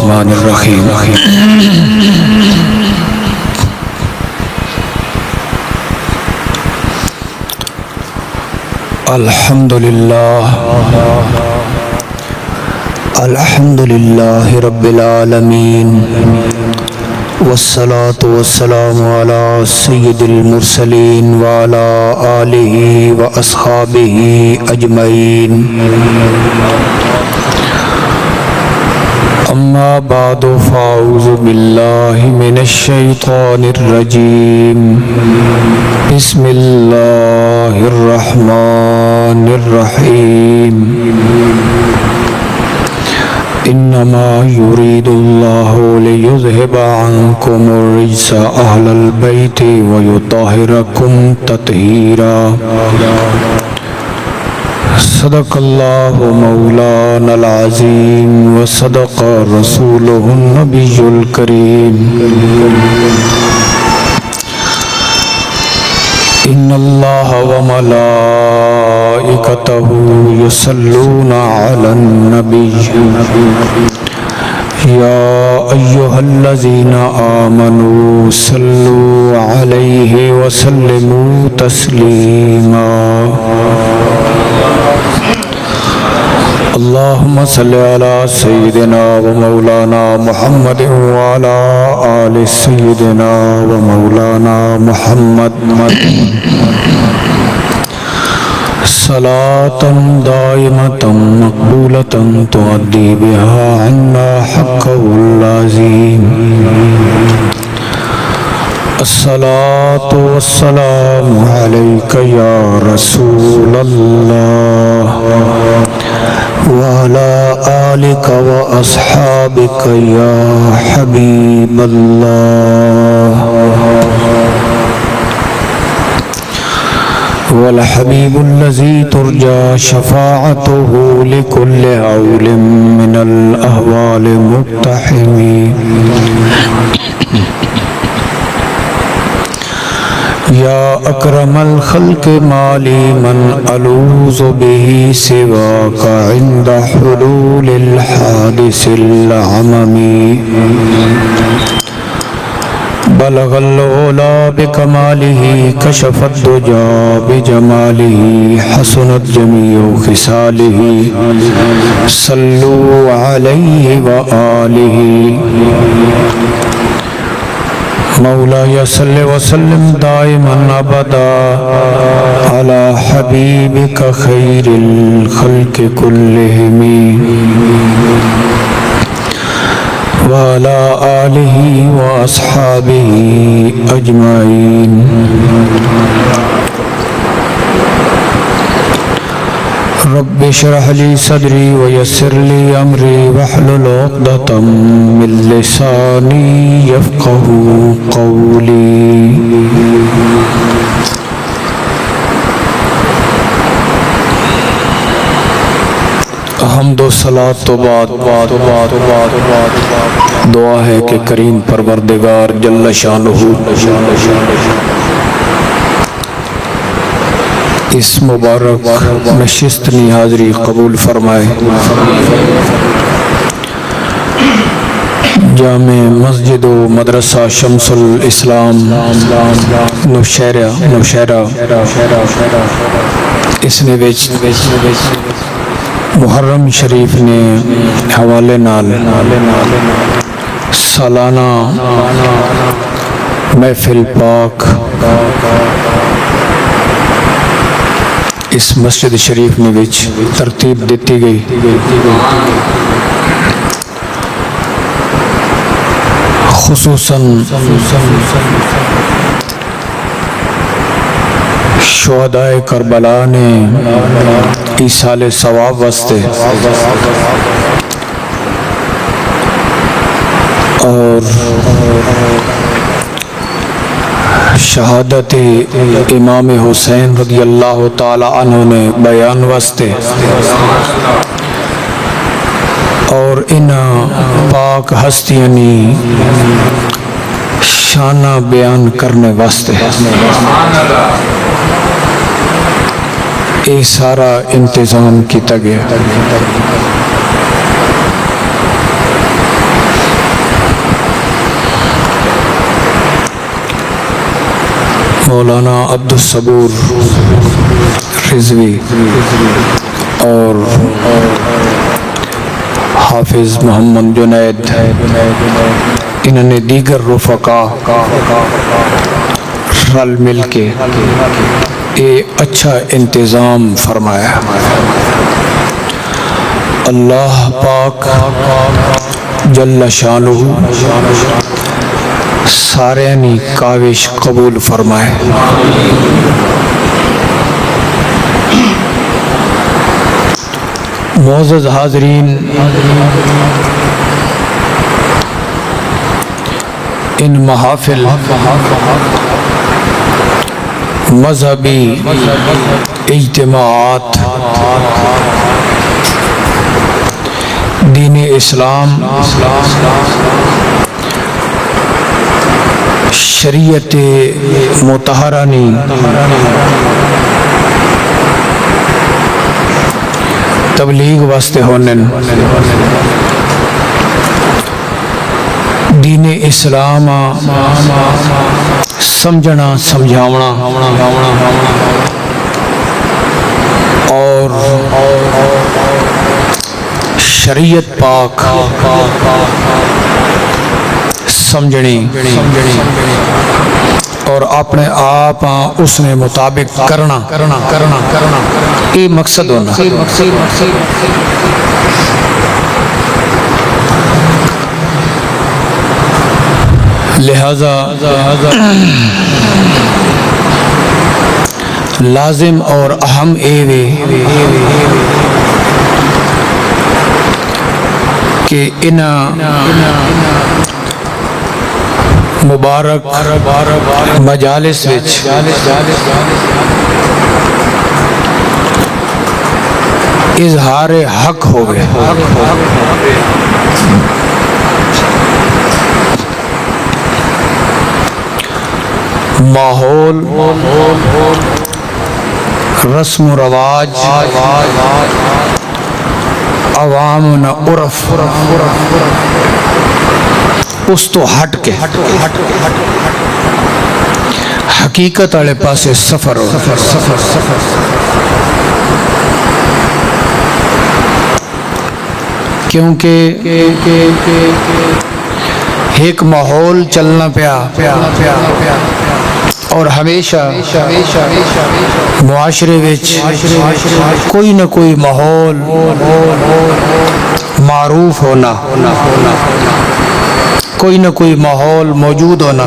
الرحمن الرحیم الحمد للہ رب العالمین والصلاة والسلام علی سید المرسلین وعلی آلہ واصحابہ اجمعین اما بعد فاعوذ باللہ من الشیطان الرجیم بسم اللہ الرحمن الرحیم انما یرید اللہ لیذہب عنکم الرجس اہل البیت ویطہرکم تطہیرا صدق اللہ مولانا العظیم وصدق رسولہ النبی الکریم ان اللہ وملائکتہ یصلون علی النبی یا ایہا الذین آمنوا صلوا علیہ وسلموا تسلیما اللہم صلی علی سیدنا و مولانا محمد وعلی آل سیدنا و مولانا محمد صلاة دائمة مقبولة تؤدي بها عنا حقه العظيم الصلاة والسلام عليك يا رسول الله وعلى آلك وأصحابك يا حبيب الله والحبيب الذي ترجى شفاعته لكل هول من الأهوال مقتحم یا اکرم الخلق مالی من الوذ به سواک عند حلول الحادث العممی بلغ العلا بکماله کشف الدجا بجماله حسنت جمیع خصاله صلوا علیہ وآلہ مولاي صل وسلم دائما ابدا على حبيبك خير الخلق كلهم وعلى آله وأصحابه أجمعين رب اشرح لي صدري ويسر لي امري واحلل عقدة من لساني يفقهوا قولي حمد و صلاۃ تو بعد دعا ہے کہ کریم پروردگار جل شانہ اس مبارک نشست نی حاضری قبول فرمائے جامع مسجد و مدرسہ شمس الاسلام نوشہرہ اس نے محرم شریف نے حوالے نال سالانہ محفل پاک اس مسجد شریف میں ترتیب دیتی گئی خصوصاً شہدائے کربلا نے ایصال ثواب واسطے اور شہادت امام حسین رضی اللہ تعالی عنہ نے بیان واسطے اور ان پاک ہستیانی شانہ بیان کرنے واسطے یہ سارا انتظام کیتا گیا۔ مولانا عبدالصبور رضوی اور حافظ محمد جنید انہوں نے دیگر رفقا رل مل کے ایک اچھا انتظام فرمایا۔ اللہ پاک جل شانہ سارے نی کاوش قبول فرمائے۔ معزز حاضرین، ان محافل مذہبی اجتماعات دین اسلام شریعت مطہرہ نی تبلیغ واسطے ہونن، دین اسلام سمجھنا سمجھاونا اور شریعت پاک سمجھنی اور اپنے آپ اس نے مطابق کرنا یہ مقصد ہونا۔ لہذا لازم اور اہم کہ ان مبارک مجالس وچ اظہار حق ہوگے، ماحول رسم و رواج عوام و عرف اس تو ہٹ کے حقیقت والے پاسے سفر ہو۔ کیونکہ ایک ماحول چلنا پیا اور ہمیشہ معاشرے وچ کوئی نہ کوئی ماحول معروف ہونا، کوئی نہ کوئی ماحول موجود ہونا،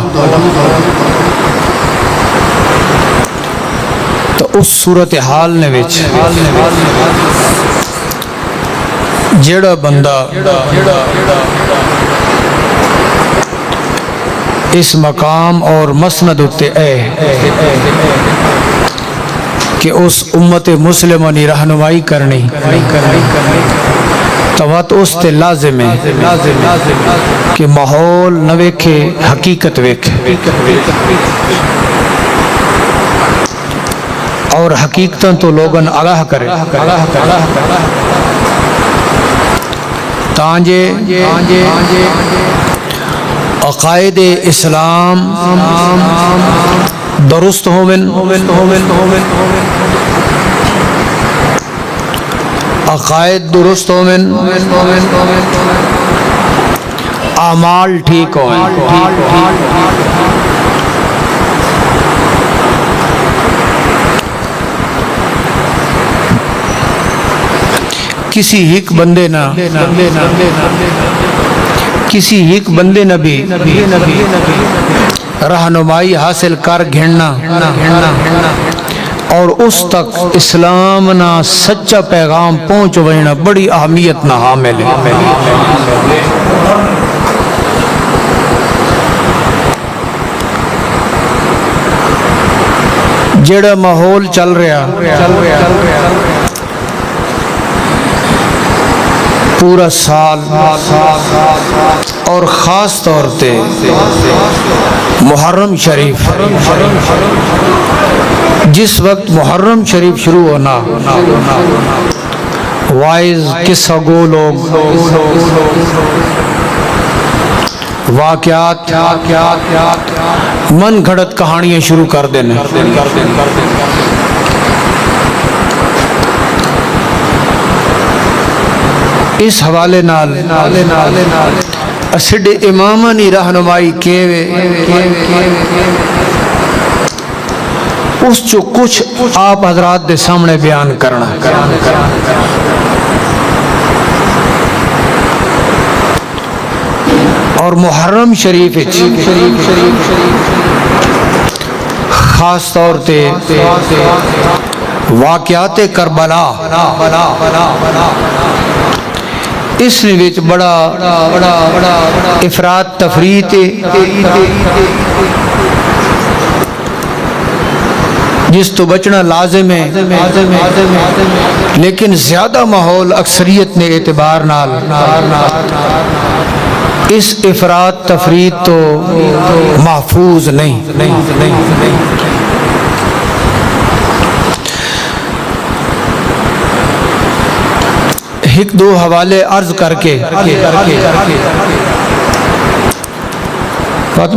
تو اس صورتحال نے وچ جڑا بندہ اس مقام اور مسند اتے کہ اس امت مسلمہ نی رہنمائی کرنی توات اس تے لازم ہے کہ ماحول نہ ویکھے حقیقت ویکھے اور حقیقتاں تو لوگن آگاہ کرے تانجے عقائد اسلام درست ہومن، عقائد درست ہومن، اعمال ٹھیک ہومن۔ کسی ایک بندے نہ بھی رہنمائی حاصل کر گھننا اور اس تک اسلام نہ سچا پیغام پہنچ وینا بڑی اہمیت نہ حامل ہے۔ جڑا ماحول چل رہا پورا سال اور خاص طور تے محرم شریف، جس وقت محرم شریف شروع ہونا وائز قصہ گو لوگ واقعات من گھڑت کہانیاں شروع کر دینے. اس حوالے نال اسڈ امامہ نی رہنمائی کیوے اس جو کچھ آپ حضرات دے سامنے بیان کرنا. اور محرم شریف خاص طور تے واقعات کربلا اس نے بڑا افراد تفریط جس تو بچنا لازم ہے، لیکن زیادہ ماحول اکثریت نے اعتبار نال اس افراد تفریط تو محفوظ نہیں. ایک دو حوالے عرض کر کے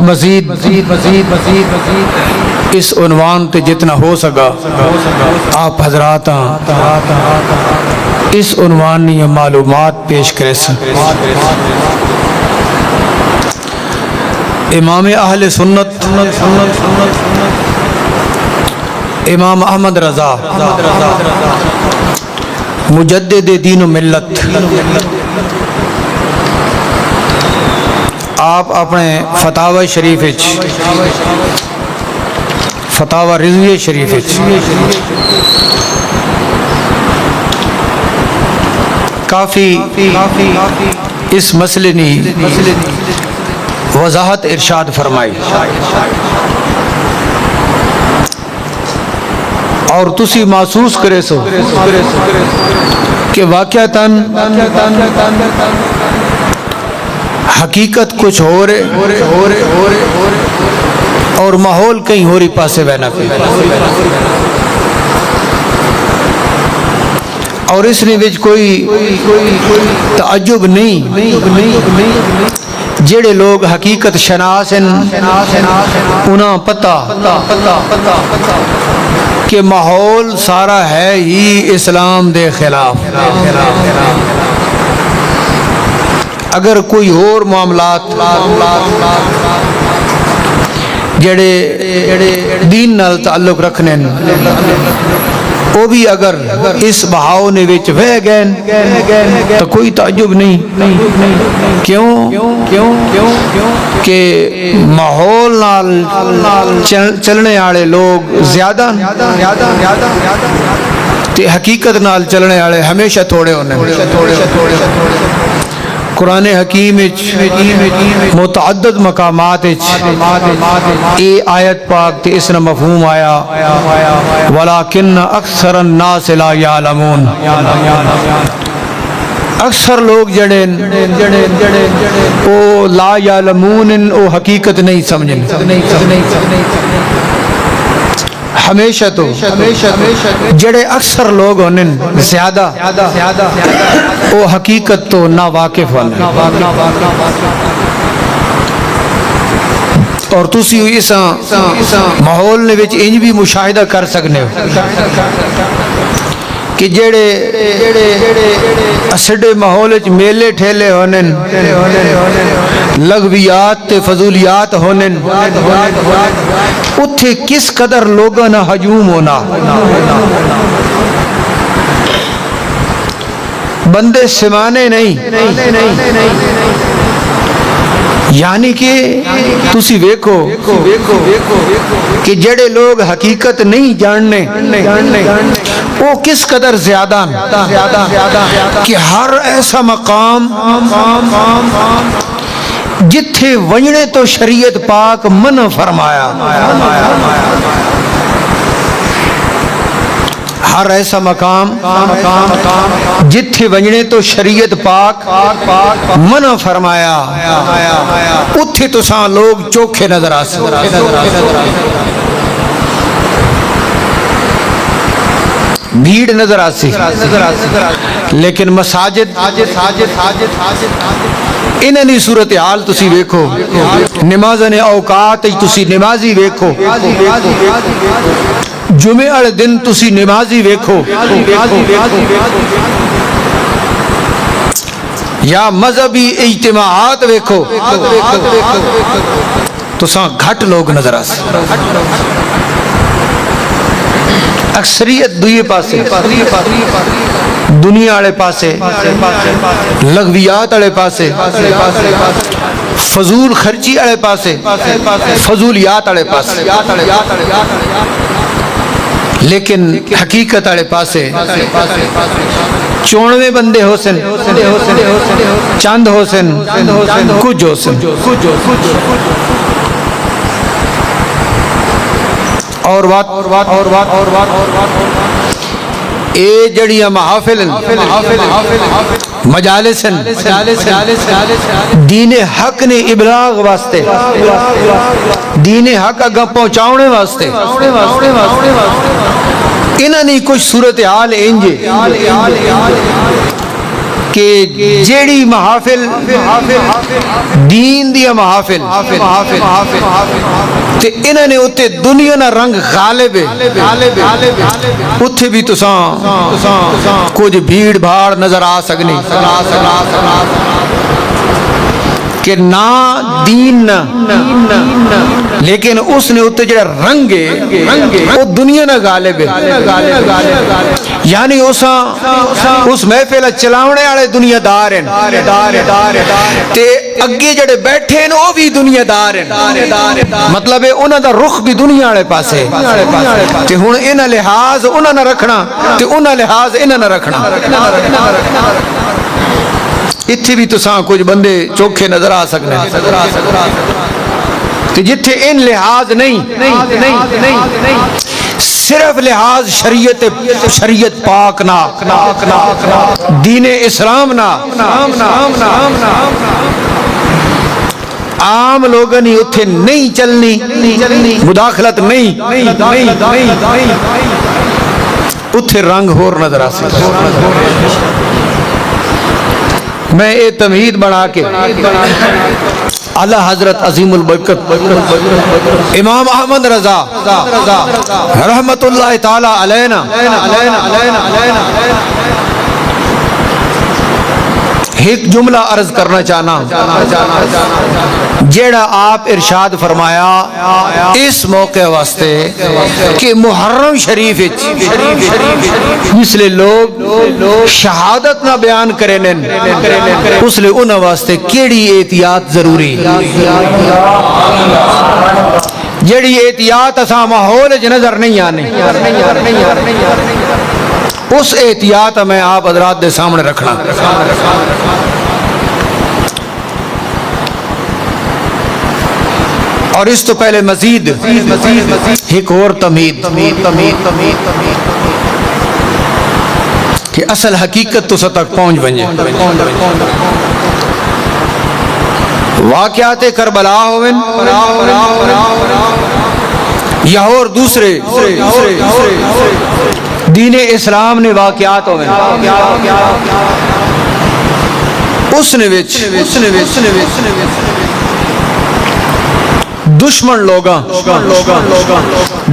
مزید اس عنوان تے جتنا ہو سکا آپ حضرات اس عنوان نے معلومات پیش کرے سن. امام اہل سنت امام احمد رضا مجدد دین و ملت آپ اپنے فتاوی شریف فتاوی رضویہ شریف کافی اس مسئلے نے وضاحت ارشاد فرمائی. اور تسی محسوس کرے سو کہ واقعتاً حقیقت کچھ ہو رہے اور ماحول کہیں ہو رہی پاسے بہنا پہ. اور اس نے وچ کوئی تعجب نہیں. جڑے لوگ حقیقت شناس انہاں پتہ کہ ماحول سارا ہے ہی اسلام دے خلاف. اگر کوئی اور معاملات جڑے دین نال تعلق رکھنے وہ بھی اگر اس بہاؤ نے وچ بہ گئے تو کوئی تعجب نہیں. کیوں کہ ماحول نال چلنے والے لوگ زیادہ تے حقیقت نال چلنے والے ہمیشہ تھوڑے ہونے. قرآن حکیم متعدد مقامات اے آیت پاک تے اس نے مفہوم آیا وَلَكِنَّ أَكْثَرَ النَّاسِ لَا يَعْلَمُونَ. اکثر لوگ جڑے او لا یعلمون او حقیقت نہیں سمجھیں. ہمیشہ تو جڑے اکثر لوگ ہونے زیادہ او حقیقت تو نا واقف ہونے. اور تسی اس ماحول نے وچ انج بھی مشاہدہ کر سکنے ہو کہ جڑے اسڈے ماحول وچ میلے ٹھیلے ہونے لغویات تے فضولیات ہونے اتھے کس قدر لوگاں نہ ہجوم ہونا. بندے سمانے نہیں یعنی کہ تسی ویکھو کہ جڑے لوگ حقیقت نہیں جاننے وہ کس قدر زیادہ کہ ہر ایسا مقام جتھے ونجنے تو شریعت پاک منع فرمایا. ہر ایسا مقام جتھے ونجنے تو شریعت پاک منع فرمایا اتھے تو ساں لوگ چوکھے نظر آ سکتے. بھیڑ نظر آسی لیکن مساجد انہاں دی صورتحال تسی ویکھو نمازاں نے اوقات تسی نمازی ویکھو جمعے والے دن تسی نمازی ویکھو یا مذہبی اجتماعات ویکھو تساں گھٹ لوگ نظر آس اکثریت دوئے پاسے دنیا والے پاسے لغویات والے پاسے فضول خرچی والے پاسے فضولیات والے پاسے لیکن حقیقت والے پاسے 94 بندے حسن چند حسن کچھ حسن اور اے جڑیاں محافل مجالس دین حق نے ابلاغ واسطے دین حق اگاں پہنچاؤنے واسطے انہاں نے کچھ صورتحال انجے کہ جیڑی محافل دین دیا محافل تے انہاں نے اتے دنیا نا رنگ غالب ہے اتھے بھی تساں کچھ بھیڑ بھاڑ نظر آ سکنے کہ نہ دین لیکن اس نے اتے جڑا رنگ ہے وہ دنیا نہ غالب ہے یعنی اس محفل چلاونے والے دنیا دار ہیں تے اگے جڑے بیٹھے ہیں وہ بھی دنیا دار ہیں مطلب ہے انہاں دا رخ بھی دنیا والے پاسے تے ہن انہاں لحاظ انہاں نہ رکھنا تے انہاں لحاظ انہاں نہ رکھنا اتھے بھی تساں کچھ بندے چوکھے نظر آ سکنے کہ جتھے ان لحاظ نہیں صرف لحاظ شریعت پاک نا دین اسلام نا عام لوگوں نے اتھے نہیں چلنی مداخلت نہیں اتھے رنگ ہور نظر آ سکتے میں اے تمہید بنا کے اعلی حضرت عظیم البرکت امام احمد رضا رحمت اللہ تعالی علینا ایک جملہ عرض کرنا چاہنا جیڑا آپ ارشاد فرمایا اس موقع واسطے کہ محرم شریف اس لئے لوگ شہادت نہ بیان کریں اس لئے انہوں واسطے کیڑی احتیاط ضروری جیڑی احتیاط اساں ماحول نظر نہیں آنے اس احتیاط میں آپ حضرات دے سامنے رکھنا اور اس تو پہلے مزید ایک اور تمہید کہ اصل حقیقت تو تک پہنچ بنجے واقعات کربلا ہوئن یا اور دوسرے دین اسلام نے واقعات ہوئے اس نے دشمن لوگاں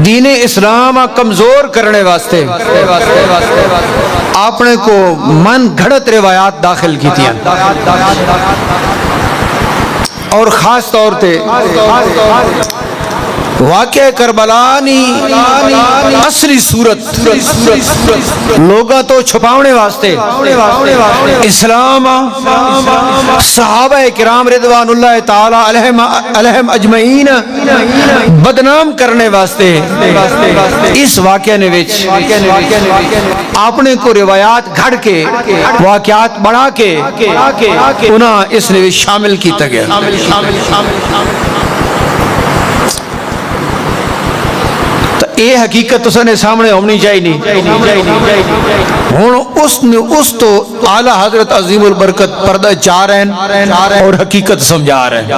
دین اسلام کمزور کرنے واسطے اپنے کو من گھڑت روایات داخل کی تھی اور خاص طور تے واقعہ کربلانی اصلی صورت لوگاں تو چھپاونے واسطے اسلام صحابہ کرام رضوان اللہ تعالی علیہم اجمعین بدنام کرنے واسطے اس واقعہ نے وچ اپنے کو روایات گھڑ کے واقعات بڑھا کے انہاں اس نے شامل کیتا گیا یہ حقیقت تو سنے سامنے ہونی چاہیے ہوں اس تو اعلیٰ حضرت عظیم البرکت پردہ چاہ رہے ہیں اور حقیقت سمجھا رہے ہیں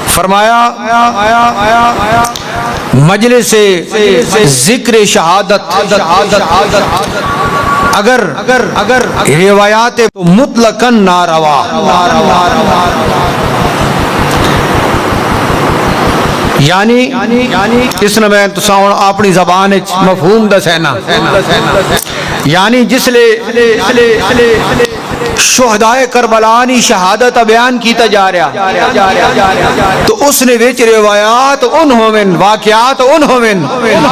فرمایا مجلس ذکر شہادت اگر روایات مطلقاً ناروا، یعنی اس نے میں تساں اپنی زبان مفہوم دسینا، یعنی جس لے شہدائے کربلا نی شہادت بیان کیتا جا رہا تو اس نے وچ روایات ان ہوویں، واقعات ان ہوویں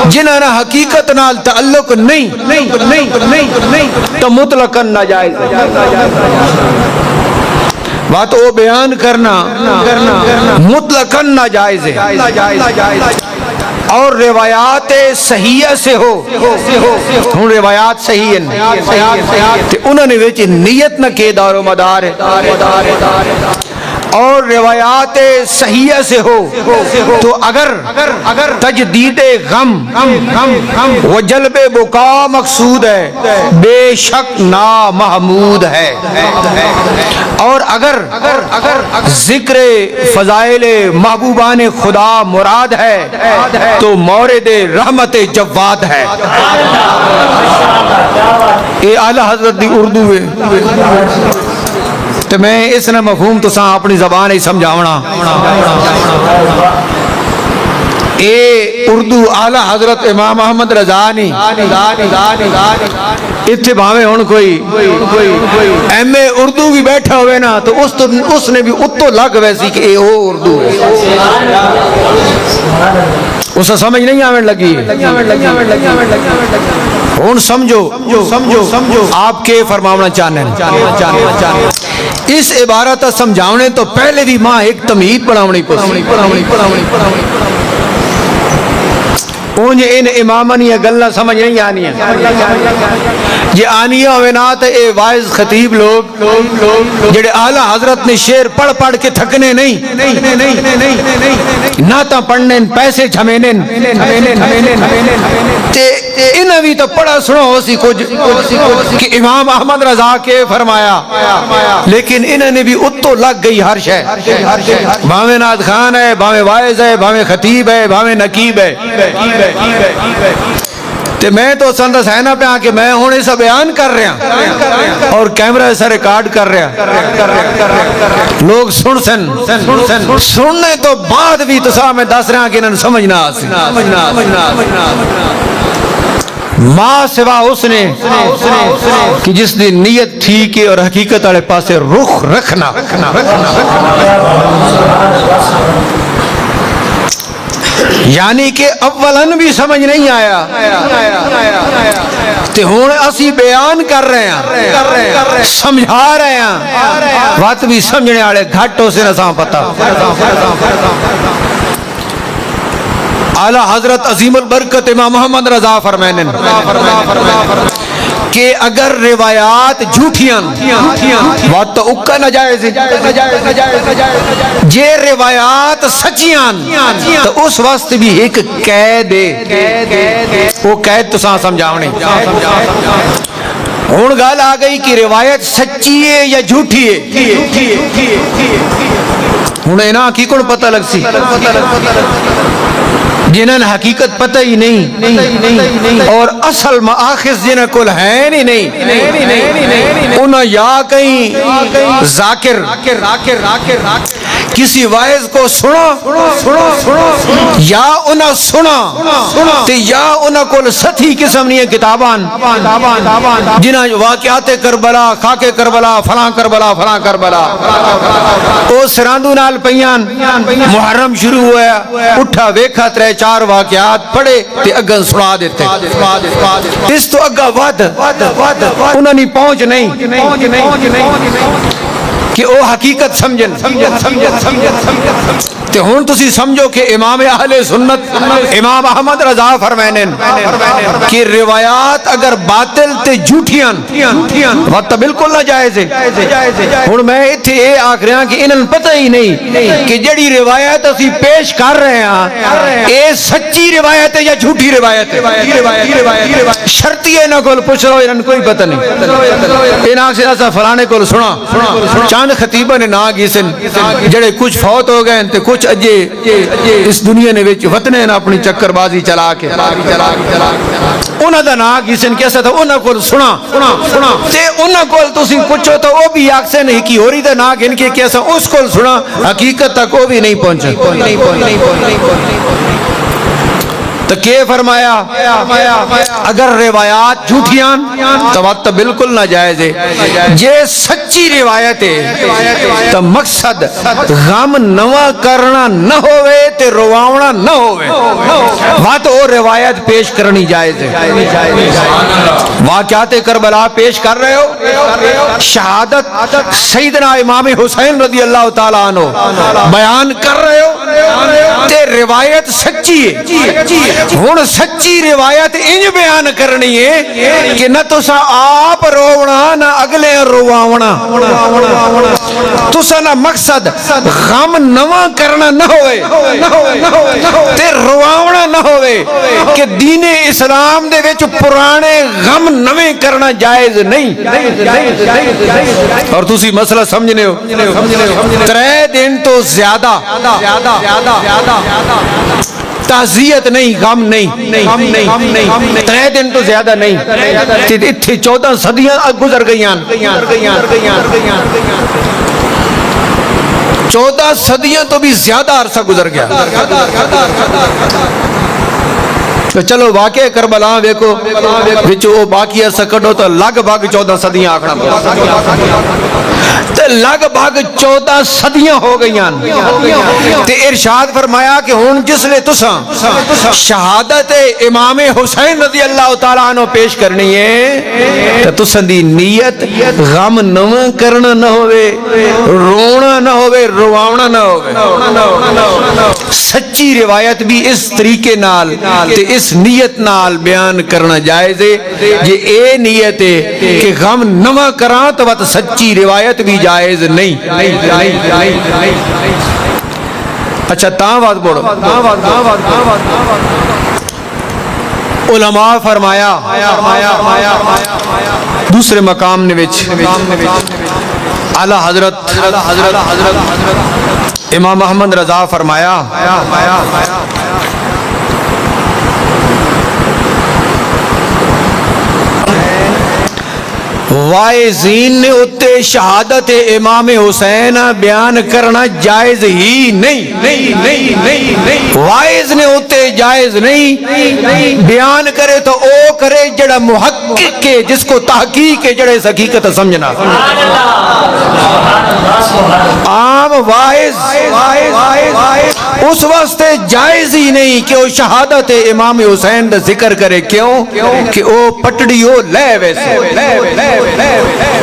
جنہاں نہ حقیقت نال تعلق نہیں تو مطلقاً ناجائز بات وہ بیان کرنا مطلقاً ناجائز ہے، اور روایات صحیحہ سے ہو ہوں روایات صحیح ہیں انہوں نے وچ نیت نہ کے دار و مدار ہے، اور روایات صحیحہ سے ہو تو اگر تجدید غم و جلب بقا مقصود ہے بے شک نامحمود ہے، اور اگر ذکر فضائل محبوبان خدا مراد ہے تو مورد رحمت جواد ہے۔ یہ اعلیٰ حضرت دی اردو ہے تو میں اس نے مفہوم تو ساں اپنی زبان ہی سمجھاونا۔ اے اردو اعلیٰ حضرت امام محمد رضا نی اتھے بھاوے ہون کوئی ایم اے اردو بھی بیٹھا ہوئے نا تو اس نے بھی اتو لگ ویسی کہ اے وہ اردو ہے، اسے سمجھ نہیں آویں لگی۔ ہون سمجھو آپ کے فرماونا چاہنے اس عبارت سمجھاونے تو پہلے بھی ماں ایک تمہید پڑھاونی اونج ان امامانی گلہ سمجھ نہیں آنی ہے یہ آنی ہوئے نا تو اے وائز خطیب لوگ جڑے اعلیٰ حضرت نے شعر پڑھ کے تھکنے نہیں نہ تا پڑھنے پیسے جھمینے انہیں بھی تو پڑھا سنو ہو سی کچھ کہ امام احمد رضا کے فرمایا، لیکن انہیں نے بھی اتو لگ گئی ہر شے، بھاویں ناد خان ہے، بھاویں وائز ہے، بھاویں خطیب ہے، بھاویں نقیب ہے، تے میں تو سندس ہے نا پہ آکے میں ہونے سے بیان کر رہا اور کیمرہ سے ریکارڈ کر رہا، لوگ سننے تو بعد بھی تو سا میں دس رہا کہ انہوں سمجھنا آسی ماں سوا اس نے کہ جس دی نیت تھی کہ اور حقیقت والے پاسے رخ رکھنا، یعنی کہ اولاً بھی سمجھ نہیں آیا تے ہون اسی بیان کر رہے ہیں سمجھا رہے ہیں بات بھی سمجھنے والے گھٹوں سے نہ پتا۔ اعلیٰ حضرت عظیم البرکت امام محمد رضا فرمائن کہ اگر روایات جھوٹیاں بات تو اکا نجائز جے روایات سچیاں تو اس وقت بھی ایک قید ہے، وہ قید تو ساں سمجھاونے ہون گال آ گئی کہ روایت سچی ہے یا جھوٹی ہے، ہون اینا کی کون پتہ لگ سی جنہاں حقیقت پتہ ہی نہیں اور اصل مآخذ جنہاں کل ہے نہیں، انہاں یا کہیں ذاکر کسی وائز کو سنا یا انہاں سنا تے یا انہاں کل ساتھی قسم نہیں کتابان جنہاں واقعات کربلا، خاک کربلا، فلاں کربلا او سراندو نال پیان محرم شروع ہوا اٹھا ویکھا ترے چار واقعات پڑھے تے اگن سنا دیتے، اس تو اگا ود انہوں نے پہنچ نہیں کہ او حقیقت سمجھن تے ہون تسی سمجھو کہ امام اہل سنت امام احمد رضا فرمائنن کہ روایات اگر باطل تے جھوٹیاں وقت بالکل نہ جائز ہے۔ ہون میں اتھے اے آکھ رہا کہ انہوں پتہ ہی نہیں کہ جڑی روایت اسی پیش کر رہے ہیں اے سچی روایت ہے یا جھوٹی روایت ہے، شرطی ہے نہ کول پوچھ رہو انہوں کوئی پتہ نہیں، ان آکھ سے ایسا فلانے کول سنا چاند خطیبہ نے نا گیسن جڑے کچھ فوت ہو گئے تے کچھ کچھ اجے اس دنیا نے وچ وطنے نا اپنی چکر بازی چلا کے انہاں دا نا کسن کیسا تھا انہاں کول سنا تے انہاں کول تسی پوچھو تو وہ بھی آکھسن ہی کی ہوری دا نا گن کے کیسا اس کول سنا حقیقت تک وہ بھی نہیں پہنچے تو کیا فرمایا اگر روایات جھوٹیاں تو بات تو بالکل ناجائز ہے جے سچی روایت ہے تو مقصد غم نوا کرنا نہ ہوئے تے رواونا نہ ہوئے بات اور روایت پیش کرنی جائز ہے واقعات کربلا پیش کر رہے ہو شہادت سیدنا امام حسین رضی اللہ تعالیٰ عنہ بیان کر رہے ہو تے روایت سچی ہے ہون سچی روایت انج بیان کرنی ہے کہ نہ تسا آپ رونا نہ اگلے رواونا تسا نہ مقصد غم نواں کرنا نہ ہوئے تے رواونا نہ ہوئے کہ دین اسلام دے وچ پرانے غم نویں کرنا جائز نہیں اور تسی مسئلہ سمجھنے ہو 3 دن تو زیادہ تعزیت نہیں غم نہیں 3 دن تو زیادہ نہیں 14 صدیاں گزر گئیاں 14 صدیاں تو بھی زیادہ عرصہ گزر گیا تو چلو واقعہ کربلا ویکو وچو باقی عرصہ کڈو تو لگ بھگ 14 صدیاں آکھنا تو لگ بھگ 14 صدیاں ہو گئیاں تے ارشاد فرمایا کہ ہون جس لے تساں شہادت امام حسین رضی اللہ تعالیٰ عنہ پیش کرنی ہے تو تساں دی نیت غم نواں کرنا نہ ہوئے رونا نہ ہوئے رواونا نہ ہوئے سچی روایت بھی اس طریقے نال تے اس نیت نال بیان کرنا جائز ہے جے اے نیت ہے کہ غم نواں کراں تو بات سچی روایت بھی جائز نہیں اچھا تاں بات بڑھو علماء فرمایا دوسرے مقام نوچ اعلی حضرت امام محمد رضا فرمایا وائزین نے اتے شہادت امام حسین بیان کرنا جائز ہی نہیں وائز نے اتے جائز نہیں بیان کرے تو او کرے جڑا محقق کے جس کو تحقیق کے جڑے حقیقت سمجھنا عام وائز اس واسطے جائز ہی نہیں کہ وہ شہادت امام حسین دا ذکر کرے کیوں کہ وہ پٹڑی ہو لے ویسے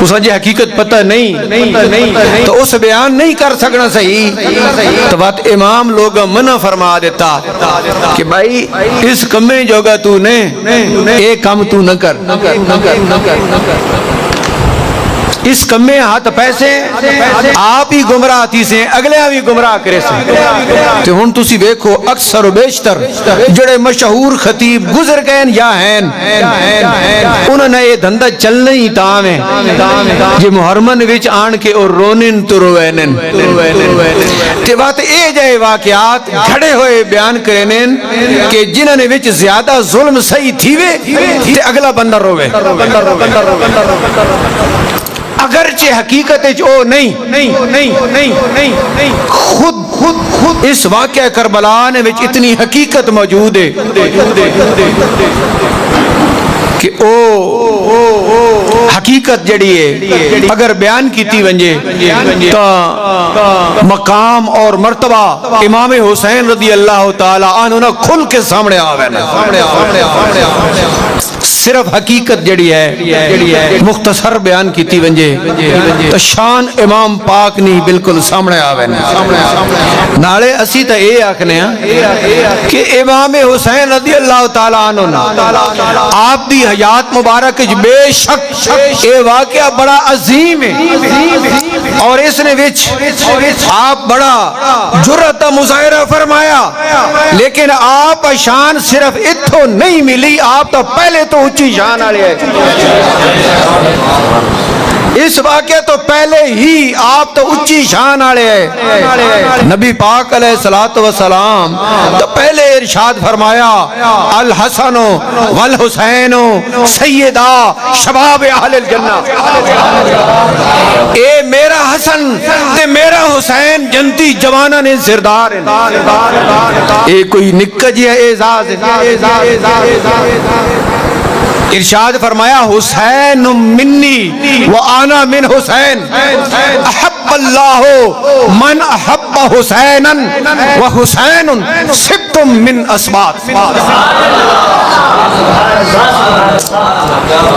اس وجہ حقیقت پتہ نہیں تو اس بیان نہیں کر سکنا صحیح تو بات امام لوگ منع فرما دیتا کہ بھائی اس کمیں جوگا تو نے ایک کام تو نہ کر اس کمیں ہاتھ پیسے آپ ہی گمراہ تھی سے اگلے بھی گمراہ کرے سے تو ہن تسی دیکھو اکثر و بیشتر جڑے مشہور خطیب گزر گئے یا ہیں انہوں نے یہ دھندہ چلنا ہی تام ہے جی محرمن وچ آن کے اور رونن تو روینن تے بات اے جائے واقعات گھڑے ہوئے بیان کرنن کہ جنہوں نے وچ زیادہ ظلم صحیح تھیوے تے اگلا بندہ روے اگرچہ حقیقت او نہیں خود اس واقعہ کربلا نے وچ اتنی حقیقت موجود ہے کہ او حقیقت جڑی ہے اگر بیان کیتی ونجے تو مقام اور مرتبہ امام حسین رضی اللہ تعالیٰ عنہ کھل کے سامنے آوے صرف حقیقت جڑی ہے مختصر بیان کیتی ونجے تو شان امام پاک نہیں بالکل سامنے آوے نالے اسی تا اے آکھنے ہیں کہ امام حسین رضی اللہ تعالیٰ عنہ آپ دی حیات مبارک بے شک اے واقعہ بڑا عظیم ہے اور اس نے وچ آپ بڑا جرأت مظاہرہ فرمایا لیکن آپ شان صرف اتھو نہیں ملی آپ تو پہلے تو اچھی شان آلے ہے اس واقعے تو پہلے ہی آپ تو اچھی شان والے ہیں. نبی پاک علیہ الصلوۃ والسلام تو پہلے ارشاد فرمایا الحسن والحسین سیدا شباب اہل الجنہ. اے میرا حسن تے میرا حسین جنتی جواناں نے سردار ہیں. اے کوئی نکا جی اعزاز ہے. ارشاد فرمایا حسین منی وانا من حسین احب اللہ من احب حسینا وحسین سبت من اسباط.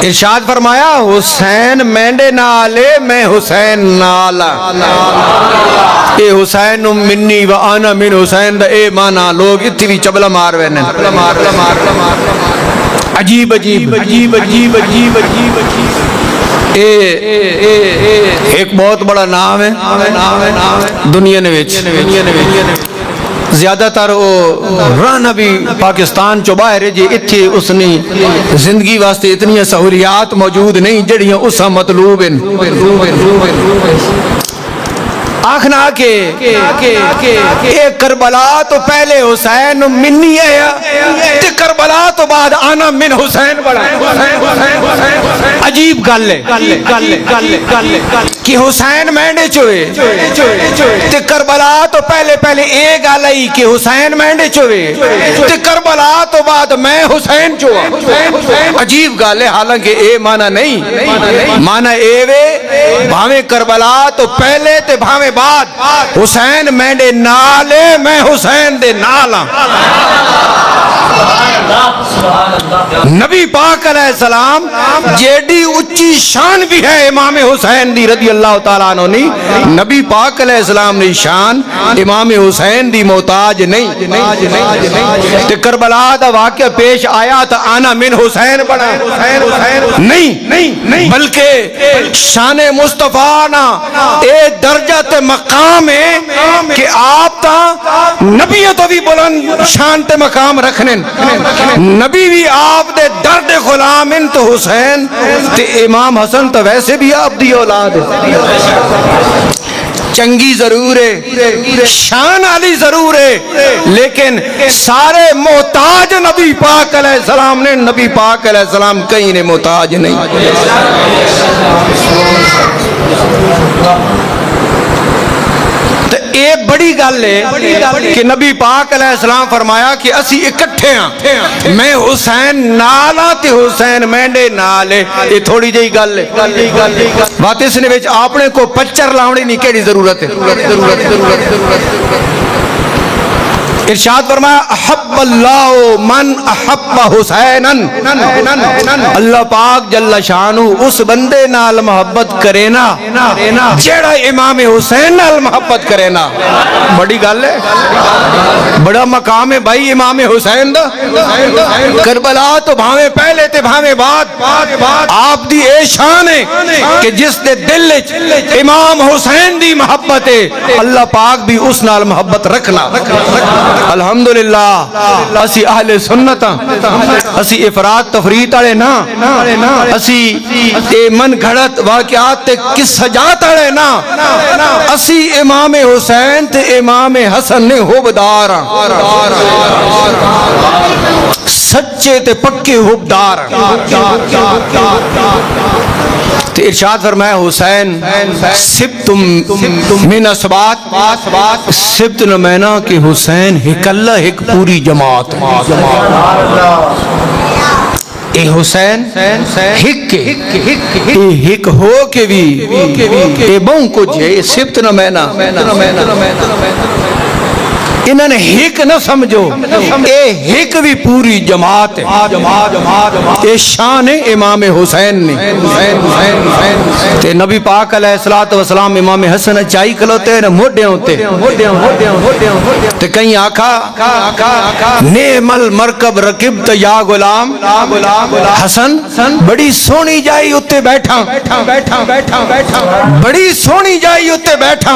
ارشاد فرمایا حسین مینڈے نالے میں حسین نالا. اے حسین منی وانا من حسین دا اے مانا لوگ اتھی بھی چبلا مار وینے. عجیب عجیب عجیب عجیب عجیب عجیب ایک بہت بڑا نام ہے دنیا نویچ. زیادہ تر رانا بھی پاکستان چو باہر جی اتھے اس نے زندگی واسطے اتنی سہولیات موجود نہیں جڑیاں اسا مطلوب ہیں. آخنا کہ کربلا تو پہلے حسین منی ہے کربلا تو بعد آنا من حسین بڑا. عجیب گل ہے کہ حسین مینڈے چوئے تے کربلا تو پہلے اے گل آئی کہ حسین مینڈے چوئے تے کربلا تو بعد میں حسین چوئا. عجیب گل ہے. حالانکہ اے مانا نہیں. مانا اے وے بھاویں کربلا تو پہلے تے بھاویں بعد حسین مینڈے نالے میں حسین دے نالا. نبی پاک علیہ السلام جیڑی اچھی شان بھی ہے امام حسین دی رضی اللہ تعالیٰ عنہ نی. نبی پاک علیہ السلام نے شان امام حسین دی محتاج نہیں. تے کربلا دا واقعہ پیش آیا تا آنا من حسین بڑا نہیں بلکہ شان مصطفیٰ نا اے درجہ تے مقام ہے کہ آپ تا نبی تو بھی بلند شان تے مقام رکھنے. نبی بھی آپ دے درد غلام ان تو حسین تے امام حسن تو ویسے بھی آپ دی اولاد ہے. چنگی ضرور ہے شان علی ضرور ہے لیکن سارے محتاج نبی پاک علیہ السلام نے. نبی پاک علیہ السلام کہیں نے محتاج نہیں. ایک بڑی گل ہے کہ نبی پاک علیہ السلام فرمایا کہ اسی اکٹھے ہیں میں حسین نالا تے حسین مینڈے نالے. یہ تھوڑی جئی گل ہے بات اس نے وچ اپنے کو پچر لاؤنی نہیں کیڑی ضرورت ہے. ارشاد فرمایا احب اللہ من احب حسینا. اللہ پاک جل شانہ اس بندے نال محبت کرے نا جیڑا امام حسین نال محبت کرے نا. بڑی گل ہے بڑا مقام ہے بھائی امام حسین دا. کربلا تو بھاویں پہلے تے بھاویں بعد آپ دی اے شان ہے کہ جس دے دل وچ امام حسین دی محبت ہے اللہ پاک بھی اس نال محبت رکھنا. الحمدللہ اسی اہل سنت اسی افراد تفرید والے نا اسی اے من گھڑت واقعات تے قصجات والے نا اسی امام حسین تے امام حسن نے حبدار سچے تے پکے حبدار. تو ارشاد فرمایا حسین سبت من اسباط. سبت نمینا کہ حسین ہک اللہ ہک پوری جماعت. اے حسین ہک ہو کے بھی اے بہن کو جے سبت نمینا انہوں نے ہک نہ سمجھو اے ہک بھی پوری جماعت ہے. اے شان امام حسین نے. تے نبی پاک علیہ السلام امام حسن چائی کھلوتے ہیں موڈے ہوتے تے کہیں آکھا نعم المرکب رکبت یا غلام حسن بڑی سونی جائی اتے بیٹھا بڑی سونی جائی اتے بیٹھا.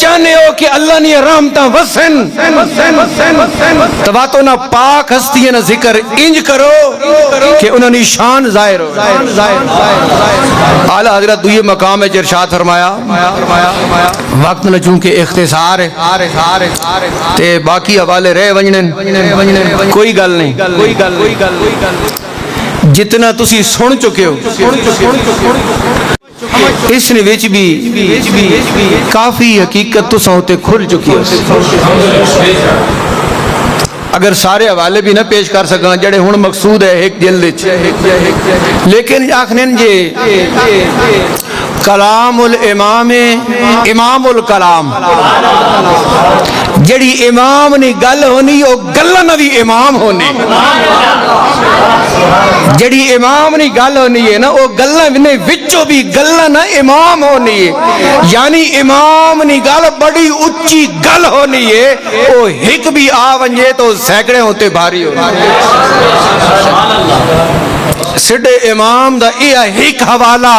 چاہنے ہو کہ اللہ نے رحمتاں وسن تواتو نہ پاک ہستیاں نہ ذکر انج کرو کہ انہوں نے شان ظاہر ہو. اعلیٰ حضرت دوئے مقام ہے ارشاد فرمایا وقت نہ چونکہ اختصار ہے تے باقی حوالے رہ ونجنن کوئی گل نہیں جتنا تسی سن چکے ہو اس نے وچ بھی کافی حقیقت تساں ہوتے کھل چکی ہے. اگر سارے حوالے بھی نہ پیش کر سکاں جڑے ہن مقصود ہے ایک جلد وچ لیکن آکھنن جے کلام الامام امام الکلام جڑی امام نے گل ہونی وہ گلاں نہ بھی امام ہونے جڑی امام نے گل ہونی ہے نا وہ گلاں نے وچوں بھی گلاں نہ امام ہونی ہے یعنی امام نے گل بڑی اچھی گل ہونی ہے وہ ایک بھی آ ونجے تو سینکڑے ہوتے بھاری ہونے سڈے امام دا یہ ایک حوالہ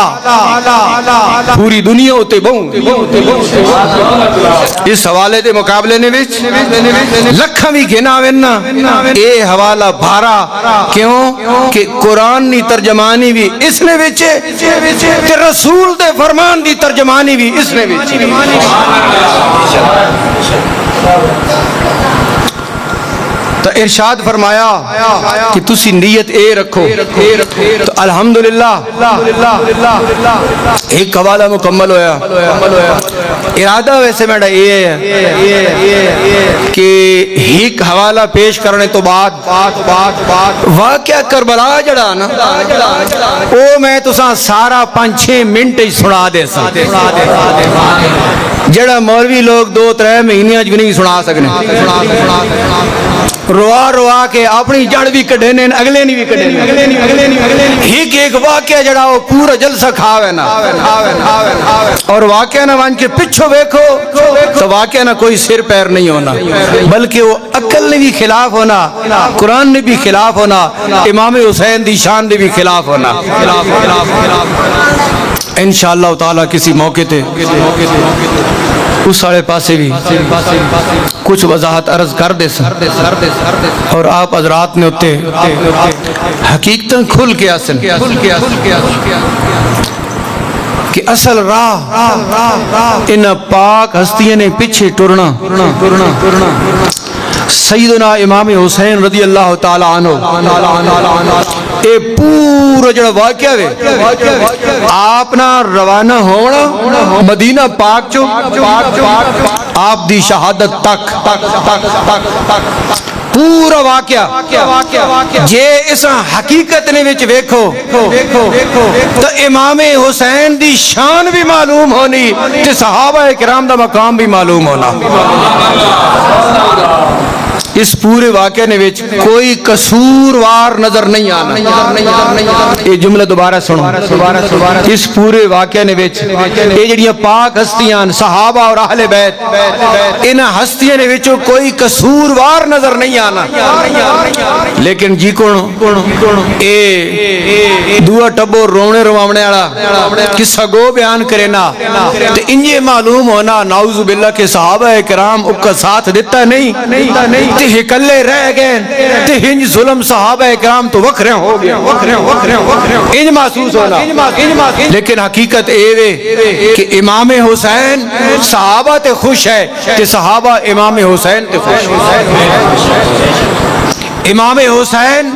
پوری دنیا ہوتے بہوں اس حوالے دے مقابلے نے وچ لکھاں بھی گھنا وینا اے حوالہ بھارا کیوں کہ قرآن دی ترجمانی بھی اس نے وچ تے رسول دے فرمان دی ترجمانی بھی اس نے وچ. تو ارشاد فرمایا کہ تسی نیت اے رکھو تو الحمدللہ ایک حوالہ مکمل ہویا. ارادہ ویسے میڈا یہ ہے کہ ایک حوالہ پیش کرنے تو بعد واقعہ کربلا جڑا نا او میں تساں سارا 5-6 منٹ ہی سنا دے سا جڑا مولوی لوگ 2-3 مہینے بھی نہیں سنا سکنے روا کے اپنی جڑ بھی کڈھنے اگلے نہیں بھی کڈھنے ایک واقعہ جڑا وہ پورا جلسہ کھاوے نا اور واقعہ نہ وان کے پچھو بیکھو تو واقعہ نہ کوئی سر پیر نہیں ہونا بلکہ وہ عقل نے بھی خلاف ہونا قرآن نے بھی خلاف ہونا امام حسین دی شان نے بھی خلاف ہونا. انشاءاللہ تعالی کسی موقع تے اس ساڑے پاسے بھی کچھ وضاحت عرض کر دے سن اور آپ حضرات نے ہوتے حقیقتاً کھل کے آسن کہ اصل راہ ان پاک ہستیاں نے پیچھے ٹرنا سیدنا امام حسین رضی اللہ تعالی عنہ اے پورا جڑا واقعہ ہے آپ نہ روانہ ہونا مدینہ پاک چو آپ دی شہادت تک پورا واقعہ جے اس حقیقت نے وچ ویکھو تو امام حسین دی شان بھی معلوم ہونی تے صحابہ کرام دا مقام بھی معلوم ہونا. اس پورے واقعے نے وچ کوئی قصوروار نظر نہیں آنا. یہ جملہ دوبارہ سنو اس پورے واقعے نے وچ یہ جڑیاں پاک ہستیاں صحابہ اور اہل بیت ان ہستیاں نے وچ کوئی قصوروار نظر نہیں آنا لیکن جی کون اے دعا ٹبو رونے رواونے والا قصہ گو بیان کرے نا تے انجے معلوم ہونا نعوذ باللہ کے صحابہ کرام اس کا ساتھ دیتا نہیں تے ہکلے رہ گئے تے ہنج ظلم صحابہ کرام تو وکھرے ہو گئے انج محسوس ہونا لیکن حقیقت اے وے کہ امام حسین صحابہ تے خوش ہے تے صحابہ امام حسین تے خوش ہے. امام حسین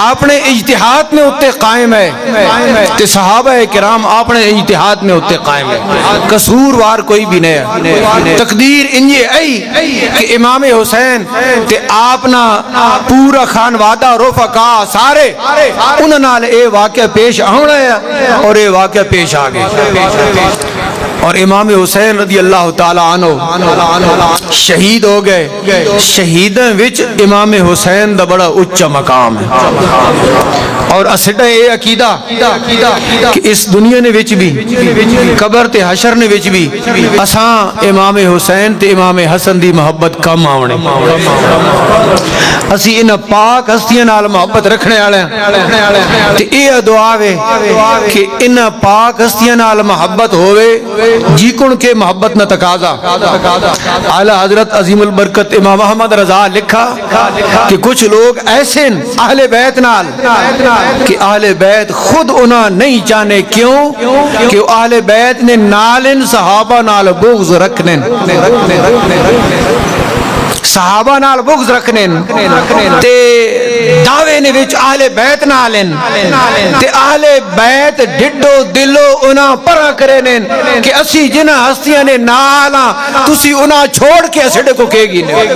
اپنے اجتہاد میں اتے قائم ہے تے صحابہ کرام اپنے اجتہاد میں اتے قائم ہے قصوروار کوئی بھی نہیں ہے. تقدیر انجے ای کہ امام حسین تے آپنا پورا خانوادہ رفقا سارے انہوں نال اے واقعہ پیش آنا ہے اور اے واقعہ پیش آگے اور امام حسین رضی اللہ تعالی عنہ شہید ہو گئے. شہیدیں وچ امام حسین دا بڑا اچھا مقام ہے اور اسٹا اے عقیدہ کہ اس دنیا نے وچ بھی قبر تے حشر نے وچ بھی اساں امام حسین تے امام حسن دی محبت کم آونے اسی ان پاک ہستیاں نال محبت رکھنے والے ہیں تے یہ دعا ہے کہ ان پاک ہستیاں نال محبت ہوئے جی کن کے محبت نہ تقاضا. اعلی حضرت عظیم البرکت امام احمد رضا لکھا کہ کچھ لوگ ایسے اہل بیت نال کہ اہل بیت خود انہاں نہیں چاہنے. کیوں کہ اہل بیت نے نالن صحابہ نال بغض رکھنے, صحابہ نال بغض رکھنے تے دعوے نے وچ اہل بیت نالن تے اہل بیت ڈڈو دلو انہاں پرا کرنے کہ اسی جنہ ہستیاں نے نالا تسی انہاں چھوڑ کے اسڑے کو کہے گی نہیں.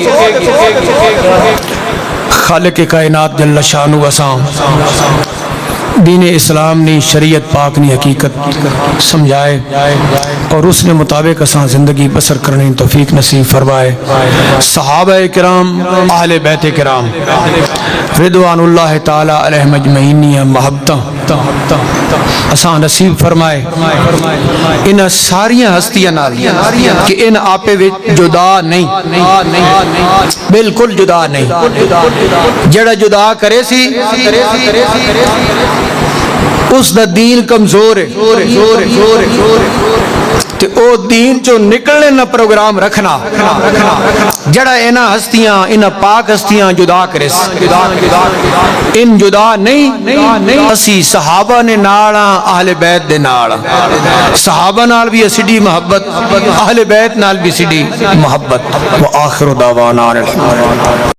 خالق کائنات جل شانہ اسام دین اسلام نے شریعت پاک نے حقیقت سمجھائے اور اس نے مطابق اساں زندگی بسر کرنے توفیق نصیب فرمائے. صحابہ کرام اہل بیت کرام رضوان اللہ تعالی علیہ مجمعین محبتاں اساں نصیب فرمائے ان ساریاں ہستیاں نال کہ ان آپے وچ جدا نہیں, بالکل جدا نہیں. جڑا جدا کرے سی اس دا دین کمزور ہے تے او دین چو نکلنے نہ پروگرام رکھنا. جڑا اینا ہستیاں اینا پاک ہستیاں جدا کرے ان جدا نہیں. اسی صحابہ نے ناڑا اہل بیت دے ناڑا, صحابہ نال بھی اسیڈی محبت, اہل بیت نال بھی اسیڈی محبت. وآخر دعوانا